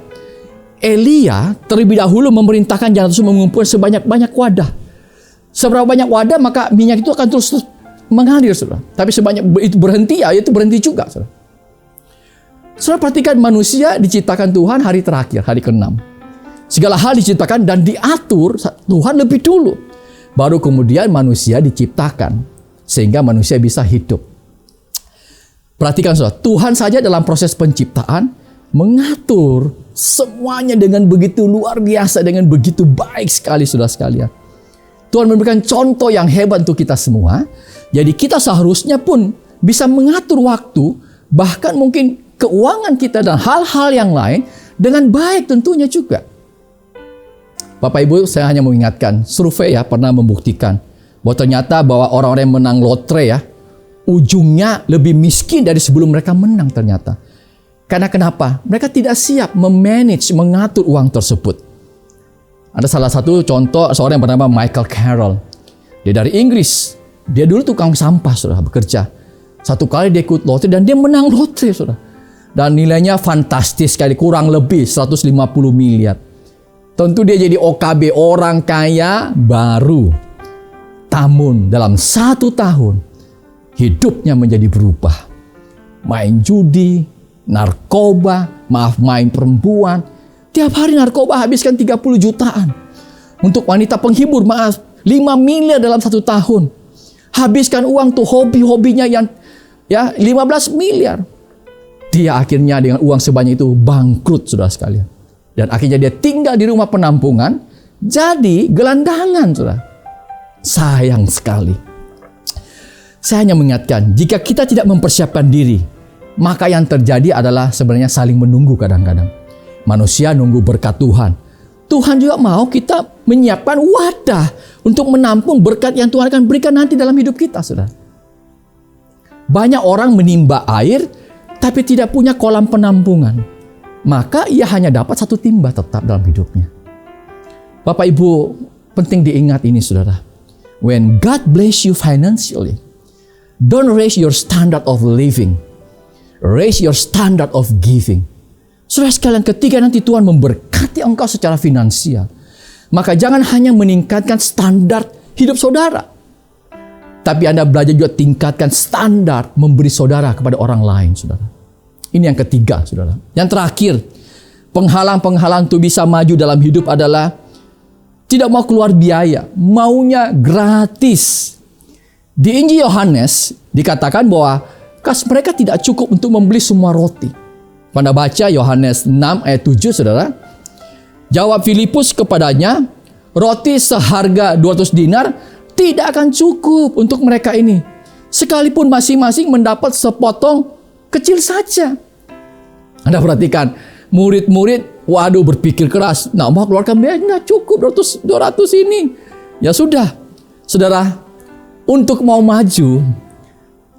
Elia terlebih dahulu memerintahkan janda tersebut mengumpulkan sebanyak-banyak wadah. Seberapa banyak wadah, maka minyak itu akan terus mengalir, saudara. Tapi sebanyak itu berhenti, ya itu berhenti juga, saudara. Saudara perhatikan, manusia diciptakan Tuhan hari terakhir, hari ke-6. Segala hal diciptakan dan diatur Tuhan lebih dulu. Baru kemudian manusia diciptakan, sehingga manusia bisa hidup. Perhatikan saudara, Tuhan saja dalam proses penciptaan mengatur semuanya dengan begitu luar biasa, dengan begitu baik sekali, saudara sekalian. Tuhan memberikan contoh yang hebat untuk kita semua. Jadi kita seharusnya pun bisa mengatur waktu, bahkan mungkin keuangan kita dan hal-hal yang lain dengan baik tentunya juga. Bapak Ibu, saya hanya mengingatkan, survei ya pernah membuktikan bahwa ternyata bahwa orang-orang yang menang lotre ya, ujungnya lebih miskin dari sebelum mereka menang ternyata. Karena kenapa? Mereka tidak siap mengatur uang tersebut. Ada salah satu contoh seorang yang bernama Michael Carroll. Dia dari Inggris. Dia dulu tukang sampah, saudara, bekerja. Satu kali dia ikut lotre dan dia menang lotre, saudara. Dan nilainya fantastis sekali, kurang lebih 150 miliar. Tentu dia jadi OKB, orang kaya baru. Namun dalam 1 tahun, hidupnya menjadi berubah. Main judi, narkoba, main perempuan. Tiap hari narkoba habiskan 30 jutaan. Untuk wanita penghibur, 5 miliar dalam 1 tahun. Habiskan uang tuh hobi-hobinya yang 15 miliar. Dia akhirnya dengan uang sebanyak itu bangkrut, saudara sekalian. Dan akhirnya dia tinggal di rumah penampungan, jadi gelandangan, saudara. Sayang sekali. Saya hanya mengingatkan, jika kita tidak mempersiapkan diri, maka yang terjadi adalah sebenarnya saling menunggu kadang-kadang. Manusia nunggu berkat Tuhan. Tuhan juga mau kita menyiapkan wadah untuk menampung berkat yang Tuhan akan berikan nanti dalam hidup kita, saudara. Banyak orang menimba air, tapi tidak punya kolam penampungan. Maka ia hanya dapat 1 timba tetap dalam hidupnya. Bapak Ibu, penting diingat ini, saudara. When God bless you financially, don't raise your standard of living. Raise your standard of giving. Saudara sekalian, ketika nanti Tuhan memberkati engkau secara finansial, maka jangan hanya meningkatkan standar hidup saudara, tapi Anda belajar juga tingkatkan standar memberi saudara kepada orang lain, saudara. Ini yang ketiga, saudara. Yang terakhir, penghalang-penghalang untuk bisa maju dalam hidup adalah tidak mau keluar biaya, maunya gratis. Di Injil Yohanes dikatakan bahwa mereka tidak cukup untuk membeli semua roti. Pada baca Yohanes 6 ayat 7, saudara. Jawab Filipus kepadanya, roti seharga 200 dinar tidak akan cukup untuk mereka ini. Sekalipun masing-masing mendapat sepotong kecil saja. Anda perhatikan, murid-murid, waduh, berpikir keras. Nah, mau keluarkan biaya, nggak cukup 200 ini. Ya sudah, saudara, untuk mau maju,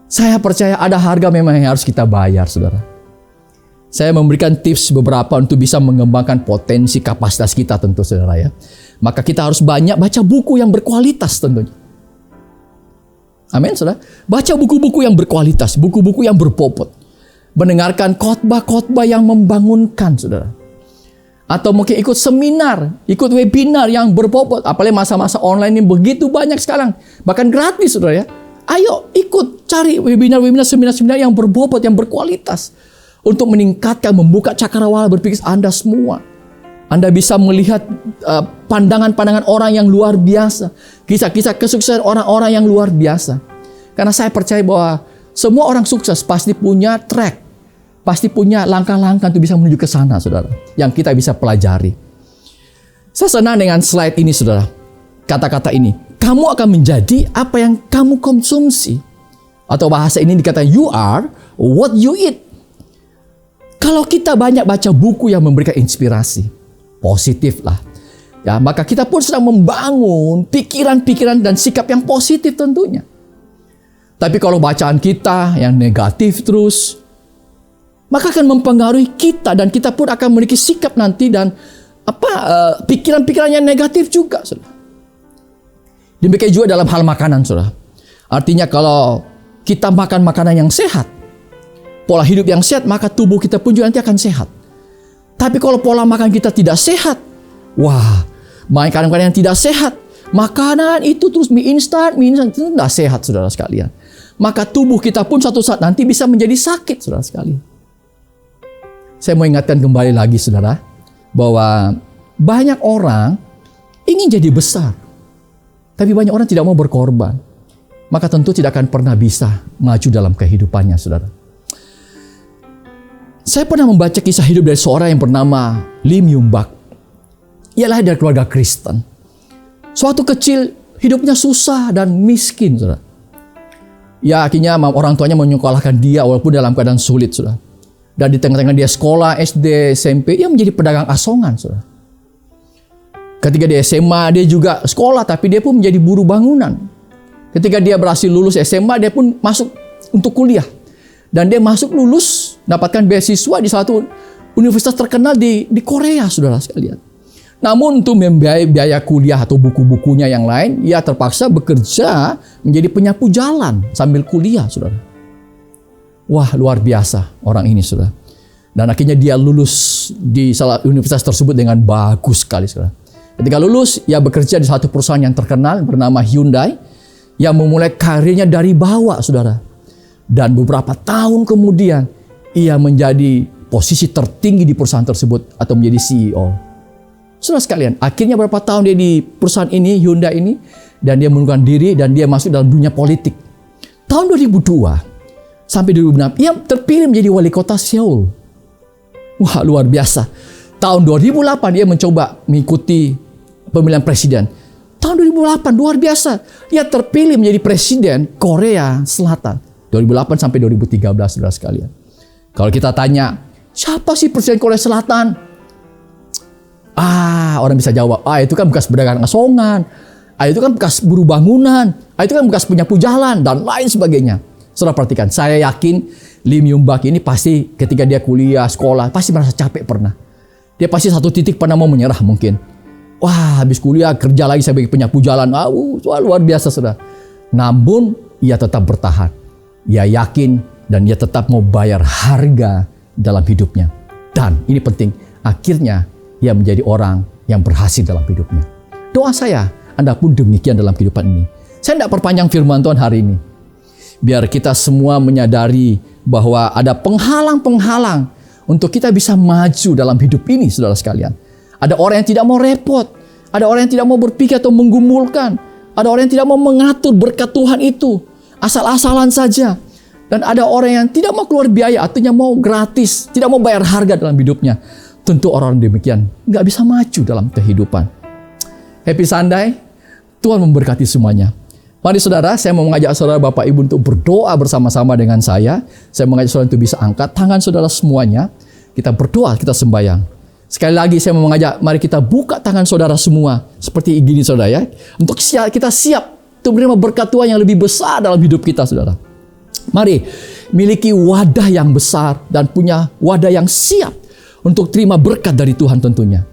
saya percaya ada harga memang yang harus kita bayar, saudara. Saya memberikan tips beberapa untuk bisa mengembangkan potensi kapasitas kita tentu, saudara ya. Maka kita harus banyak baca buku yang berkualitas tentunya. Amin, saudara. Baca buku-buku yang berkualitas, buku-buku yang berbobot. Mendengarkan khotbah-khotbah yang membangunkan, saudara. Atau mungkin ikut seminar, ikut webinar yang berbobot. Apalagi masa-masa online ini begitu banyak sekarang. Bahkan gratis, saudara ya. Ayo ikut cari webinar-webinar, seminar-seminar yang berbobot, yang berkualitas. Untuk meningkatkan, membuka cakrawala berpikir Anda semua. Anda bisa melihat pandangan-pandangan orang yang luar biasa. Kisah-kisah kesuksesan orang-orang yang luar biasa. Karena saya percaya bahwa semua orang sukses pasti punya track. Pasti punya langkah-langkah untuk bisa menuju ke sana, saudara. Yang kita bisa pelajari. Saya senang dengan slide ini, saudara. Kata-kata ini. Kamu akan menjadi apa yang kamu konsumsi. Atau bahasa ini dikatakan, you are what you eat. Kalau kita banyak baca buku yang memberikan inspirasi, positif lah, ya, maka kita pun sedang membangun pikiran-pikiran dan sikap yang positif tentunya. Tapi kalau bacaan kita yang negatif terus, maka akan mempengaruhi kita dan kita pun akan memiliki sikap nanti dan pikiran-pikiran yang negatif juga, saudara. Demikian juga dalam hal makanan, saudara. Artinya kalau kita makan makanan yang sehat, pola hidup yang sehat, maka tubuh kita pun juga nanti akan sehat. Tapi kalau pola makan kita tidak sehat, wah, makanan-makanan yang tidak sehat, makanan itu terus mie instan itu tidak sehat, saudara sekalian. Maka tubuh kita pun suatu saat nanti bisa menjadi sakit, saudara sekalian. Saya mau ingatkan kembali lagi, saudara, bahwa banyak orang ingin jadi besar, tapi banyak orang tidak mau berkorban. Maka tentu tidak akan pernah bisa maju dalam kehidupannya, saudara. Saya pernah membaca kisah hidup dari seorang yang bernama Lim Yung Bak. Ia lahir dari keluarga Kristen. Suatu kecil hidupnya susah dan miskin, saudara. Ya, akhirnya orang tuanya menyekolahkan dia walaupun dalam keadaan sulit, saudara. Dan di tengah-tengah dia sekolah, SD, SMP, ia menjadi pedagang asongan, saudara. Ketika dia SMA, dia juga sekolah, tapi dia pun menjadi buruh bangunan. Ketika dia berhasil lulus SMA, dia pun masuk untuk kuliah. Dan dia masuk lulus, dapatkan beasiswa di satu universitas terkenal di Korea, saudara sekalian. Namun untuk membiayai biaya kuliah atau buku-bukunya yang lain, ia terpaksa bekerja menjadi penyapu jalan sambil kuliah, saudara. Wah, luar biasa orang ini, saudara. Dan akhirnya dia lulus di salah universitas tersebut dengan bagus sekali, saudara. Ketika lulus, ia bekerja di satu perusahaan yang terkenal bernama Hyundai, yang memulai karirnya dari bawah, saudara. Dan beberapa tahun kemudian, ia menjadi posisi tertinggi di perusahaan tersebut atau menjadi CEO. Saudara sekalian, akhirnya beberapa tahun dia di perusahaan ini, Hyundai ini, dan dia mengundurkan diri dan dia masuk dalam dunia politik. Tahun 2002 sampai 2006, ia terpilih menjadi wali kota Seoul. Wah, luar biasa. Tahun 2008 dia mencoba mengikuti pemilihan presiden. Tahun 2008 luar biasa. Ia terpilih menjadi presiden Korea Selatan. 2008 sampai 2013, saudara sekalian. Kalau kita tanya, siapa sih presiden Korea Selatan? Orang bisa jawab, itu kan bekas pedagang asongan, itu kan bekas buruh bangunan, itu kan bekas penyapu jalan, dan lain sebagainya. Saudara perhatikan, saya yakin Lim Yung Bak ini pasti ketika dia kuliah, sekolah, pasti merasa capek pernah. Dia pasti satu titik pernah mau menyerah mungkin. Wah, habis kuliah kerja lagi sebagai penyapu jalan, luar biasa, saudara. Namun, ia tetap bertahan. Ia yakin dan ia tetap mau bayar harga dalam hidupnya. Dan ini penting, akhirnya ia menjadi orang yang berhasil dalam hidupnya. Doa saya, Anda pun demikian dalam kehidupan ini. Saya tidak perpanjang firman Tuhan hari ini. Biar kita semua menyadari bahwa ada penghalang-penghalang untuk kita bisa maju dalam hidup ini, saudara sekalian. Ada orang yang tidak mau repot, ada orang yang tidak mau berpikir atau menggumulkan, ada orang yang tidak mau mengatur berkat Tuhan itu asal-asalan saja. Dan ada orang yang tidak mau keluar biaya, artinya mau gratis, tidak mau bayar harga dalam hidupnya. Tentu orang demikian nggak bisa maju dalam kehidupan. Happy Sunday, Tuhan memberkati semuanya. Mari saudara, saya mau mengajak saudara Bapak Ibu untuk berdoa bersama-sama dengan saya. Saya mengajak saudara untuk bisa angkat tangan saudara semuanya. Kita berdoa, kita sembahyang. Sekali lagi saya mau mengajak, mari kita buka tangan saudara semua. Seperti gini saudara ya. Untuk kita siap untuk menerima berkat Tuhan yang lebih besar dalam hidup kita saudara. Mari miliki wadah yang besar dan punya wadah yang siap untuk terima berkat dari Tuhan tentunya.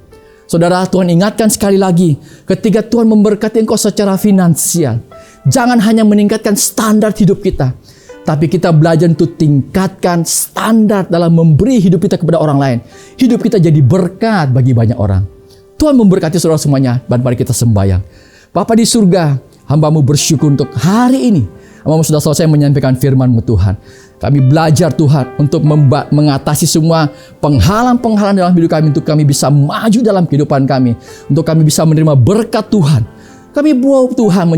Saudara, Tuhan ingatkan sekali lagi, ketika Tuhan memberkati engkau secara finansial, jangan hanya meningkatkan standar hidup kita, tapi kita belajar untuk tingkatkan standar dalam memberi hidup kita kepada orang lain. Hidup kita jadi berkat bagi banyak orang. Tuhan memberkati saudara semuanya, dan mari kita sembahyang. Bapa di surga, hamba-Mu bersyukur untuk hari ini. Hamba-Mu sudah selesai menyampaikan firman-Mu Tuhan. Kami belajar Tuhan untuk mengatasi semua penghalang-penghalang dalam hidup kami, untuk kami bisa maju dalam kehidupan kami, untuk kami bisa menerima berkat Tuhan. Kami mau Tuhan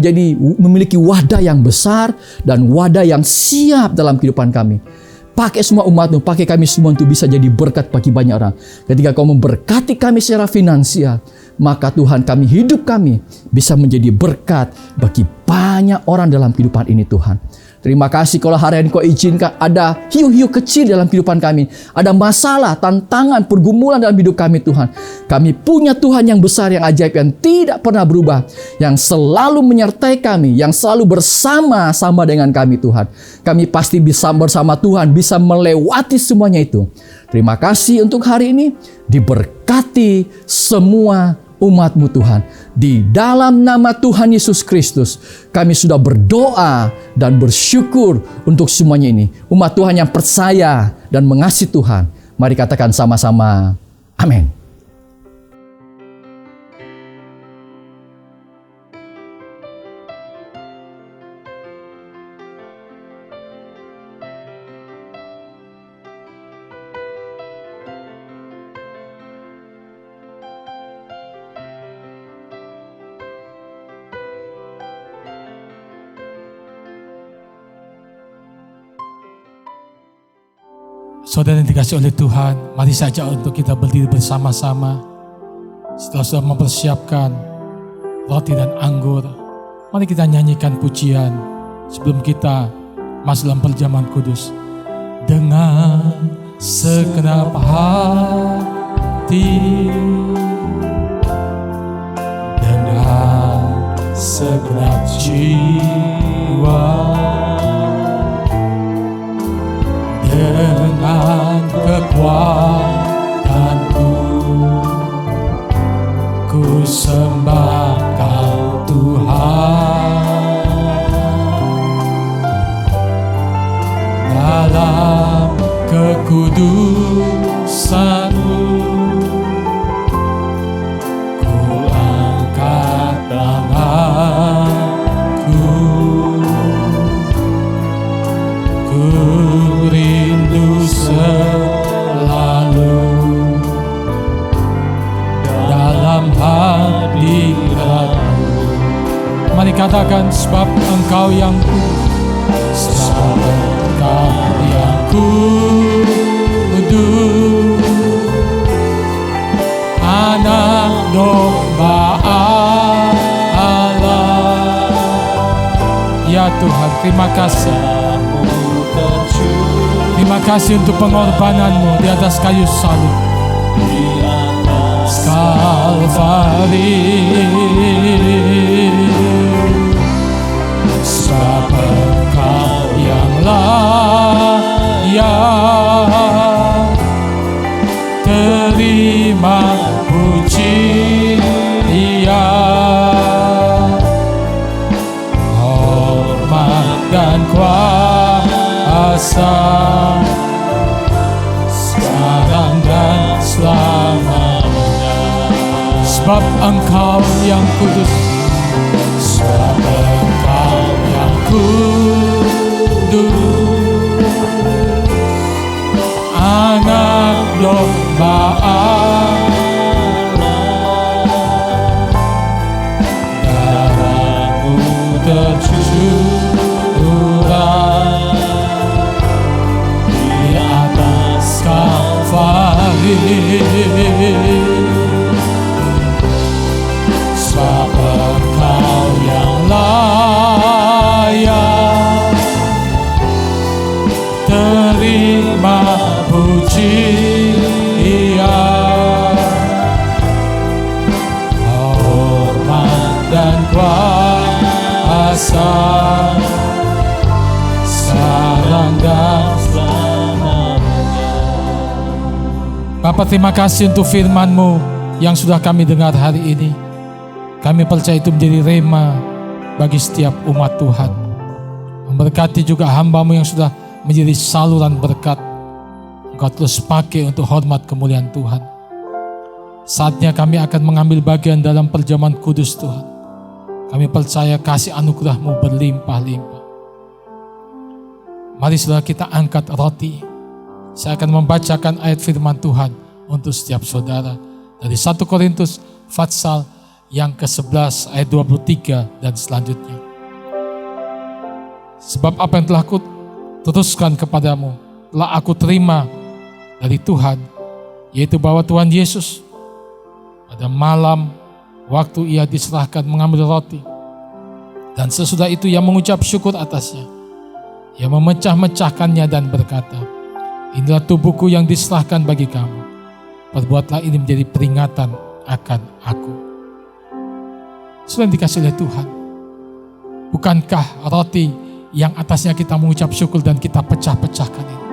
memiliki wadah yang besar dan wadah yang siap dalam kehidupan kami. Pakai semua umat-Mu, pakai kami semua untuk bisa jadi berkat bagi banyak orang. Ketika Kau memberkati kami secara finansial, maka Tuhan hidup kami bisa menjadi berkat bagi banyak orang dalam kehidupan ini Tuhan. Terima kasih kalau hari ini Kau izinkan ada hiu-hiu kecil dalam kehidupan kami. Ada masalah, tantangan, pergumulan dalam hidup kami Tuhan. Kami punya Tuhan yang besar, yang ajaib, yang tidak pernah berubah. Yang selalu menyertai kami, yang selalu bersama-sama dengan kami Tuhan. Kami pasti bisa bersama Tuhan, bisa melewati semuanya itu. Terima kasih untuk hari ini. Diberkati semua umat-Mu Tuhan. Di dalam nama Tuhan Yesus Kristus, kami sudah berdoa dan bersyukur untuk semuanya ini. Umat Tuhan yang percaya dan mengasihi Tuhan, mari katakan sama-sama, amin. Saudara yang dikasihi oleh Tuhan, mari saja untuk kita berdiri bersama-sama. Setelah sudah mempersiapkan roti dan anggur, mari kita nyanyikan pujian sebelum kita masuk dalam perjamuan kudus. Dengan segenap hati, dengan segenap jiwa, dengan kekuatanku, ku sembah Kau Tuhan. Dalam kekudusan-Mu, ku angkat tanganku, ku rindu selalu dalam hadirat-Mu. Mari katakan, sebab Engkau yang kudus, sebab Engkau yang kudus, Anak domba Allah. Ya Tuhan, terima kasih. Terima kasih untuk pengorbanan-Mu di atas kayu salib, Kalvari. Sebab Engkau yang layak terima pujian, hormat dan kuasa, sekarang dan selamanya. Sebab Engkau yang kudus, sebab Engkau yang kudus, anak domba Allah, darahmu tercurah di atas Kalvari. Sebab Engkau yang layak terima pujian, hormat dan kuasa, sekarang dan selamanya. Bapa, terima kasih untuk firman-Mu yang sudah kami dengar hari ini. Kami percaya itu menjadi rema bagi setiap umat Tuhan. Memberkati juga hamba-Mu yang sudah menjadi saluran berkat. Engkau terus pakai untuk hormat kemuliaan Tuhan. Saatnya kami akan mengambil bagian dalam perjamuan kudus Tuhan. Kami percaya kasih anugerah-Mu berlimpah-limpah. Mari saudara kita angkat roti. Saya akan membacakan ayat firman Tuhan untuk setiap saudara. Dari 1 Korintus Fatsal yang ke-11 ayat 23 dan selanjutnya. Sebab apa yang telah aku teruskan kepadamu, telah aku terima dari Tuhan, yaitu bahwa Tuhan Yesus pada malam waktu ia diserahkan mengambil roti, dan sesudah itu ia mengucap syukur atasnya. Ia memecah-mecahkannya dan berkata, inilah tubuhku yang diserahkan bagi kamu. Perbuatlah ini menjadi peringatan akan aku. Sudah dikasih oleh Tuhan. Bukankah roti yang atasnya kita mengucap syukur dan kita pecah-pecahkan ini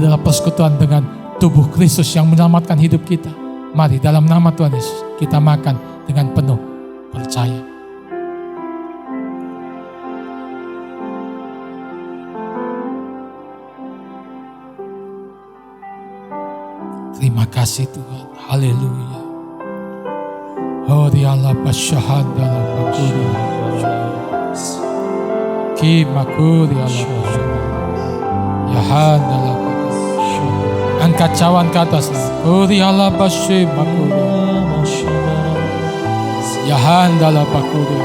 adalah persekutuan dengan tubuh Kristus yang menyelamatkan hidup kita? Mari dalam nama Tuhan Yesus kita makan dengan penuh percaya. Terima kasih Tuhan. Haleluya. Horiala basyahada la bakuri ki makuri ala basyahada yahanda la bakuri. Angkat cawan ke atas. Horiala basy makuri yahanda la bakuri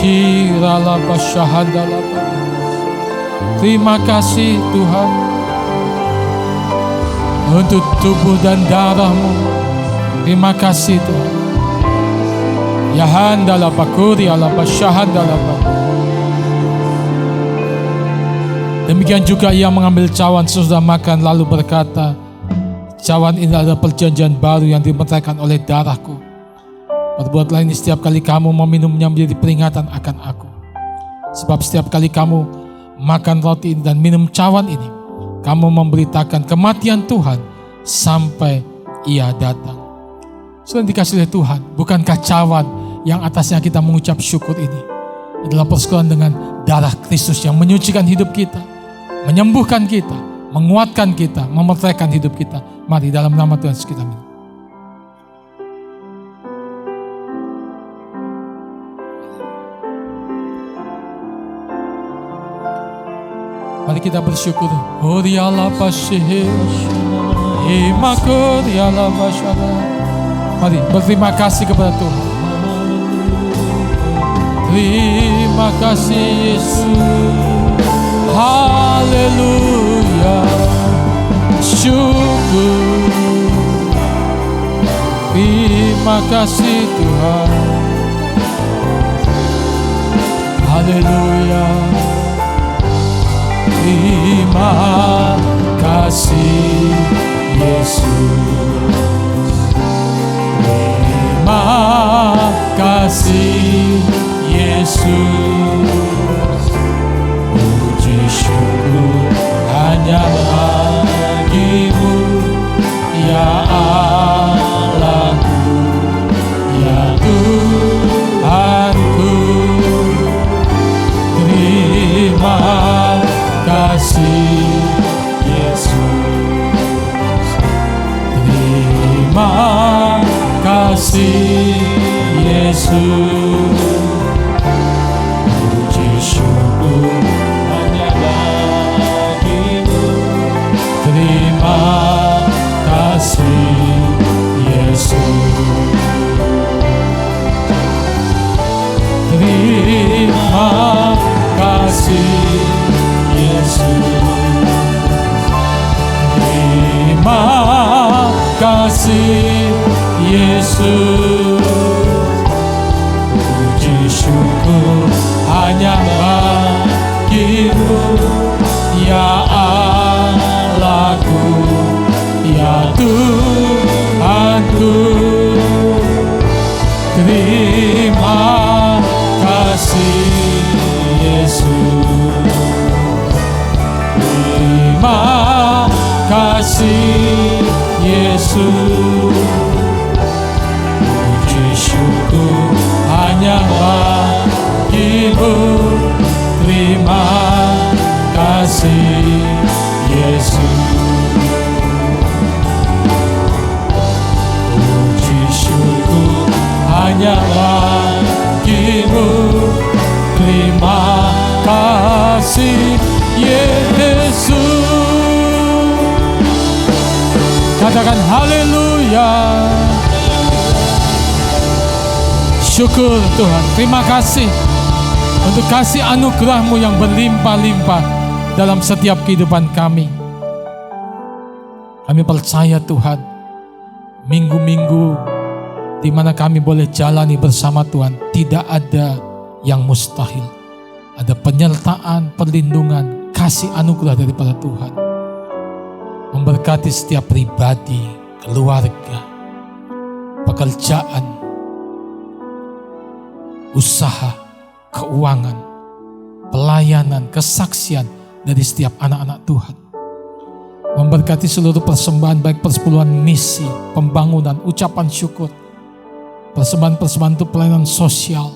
ki ala basyahada la bakuri. Terima kasih Tuhan untuk tubuh dan darah-Mu. Terima kasih Tuhan. Yahanda la bakuri ala basyahanda la bakuri. Demikian juga ia mengambil cawan sesudah makan lalu berkata, cawan ini adalah perjanjian baru yang dimeteraikan oleh darahku. Perbuatlah ini setiap kali kamu meminumnya menjadi peringatan akan aku. Sebab setiap kali kamu makan roti ini dan minum cawan ini, kamu memberitakan kematian Tuhan sampai ia datang. Sudah dikasih oleh Tuhan, bukankah cawan yang atasnya kita mengucap syukur ini adalah persekutuan dengan darah Kristus yang menyucikan hidup kita, menyembuhkan kita, menguatkan kita, memertekkan hidup kita. Mari dalam nama Tuhan kita minum. Mari kita bersyukur. Horiala basyehe imakoriala basyada. Mari berterima kasih kepada Tuhan. Terima kasih Yesus. Haleluya. Syukur. Terima kasih Tuhan. Haleluya. Terima kasih Yesus. Terima kasih Yesus. Puji syukur hanya bagi-Mu, ya Allahku, ya Tuhanku. Terima kasih Yesus. Terima kasih Yesus. Puji syukur hanya bagi-Mu. kasih Yesus. Puji syukur hanya bagimu, ya Allahku, ya Tuhanku. Terima kasih Yesus. Terima kasih Yesus. Puji syukur hanya bagimu. Terima kasih Yesus. Puji syukur hanya bagimu. Terima kasih Yesus. Katakan haleluya. Syukur Tuhan, terima kasih untuk kasih anugerah-Mu yang berlimpah-limpah dalam setiap kehidupan kami. Kami percaya Tuhan, minggu-minggu di mana kami boleh jalani bersama Tuhan, tidak ada yang mustahil. Ada penyertaan, perlindungan, kasih anugerah daripada Tuhan. Memberkati setiap pribadi, keluarga, pekerjaan, usaha, keuangan, pelayanan, kesaksian dari setiap anak-anak Tuhan. Memberkati seluruh persembahan, baik persepuluhan misi, pembangunan, ucapan syukur, persembahan-persembahan untuk pelayanan sosial.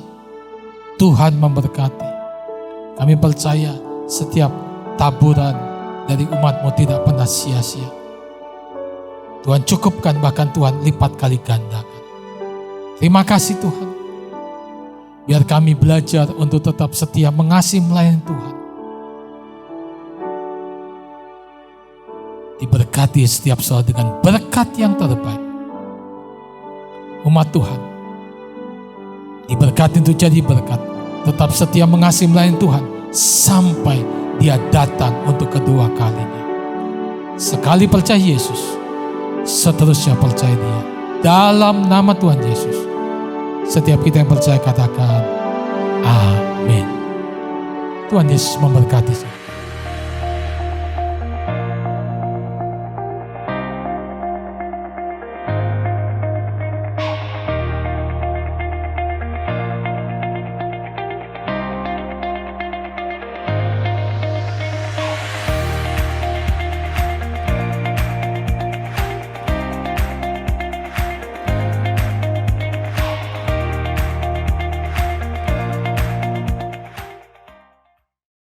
Tuhan memberkati. Kami percaya setiap taburan dari umat-Mu tidak pernah sia-sia. Tuhan cukupkan, bahkan Tuhan lipat kali gandakan. Terima kasih Tuhan. Biar kami belajar untuk tetap setia mengasihi melayani Tuhan. Diberkati setiap saat dengan berkat yang terbaik. Umat Tuhan diberkati untuk jadi berkat. Tetap setia mengasihi melayani Tuhan sampai Dia datang untuk kedua kalinya. Sekali percaya Yesus, seterusnya percaya Dia. Dalam nama Tuhan Yesus, setiap kita yang percaya katakan amin. Tuhan Yesus memberkati.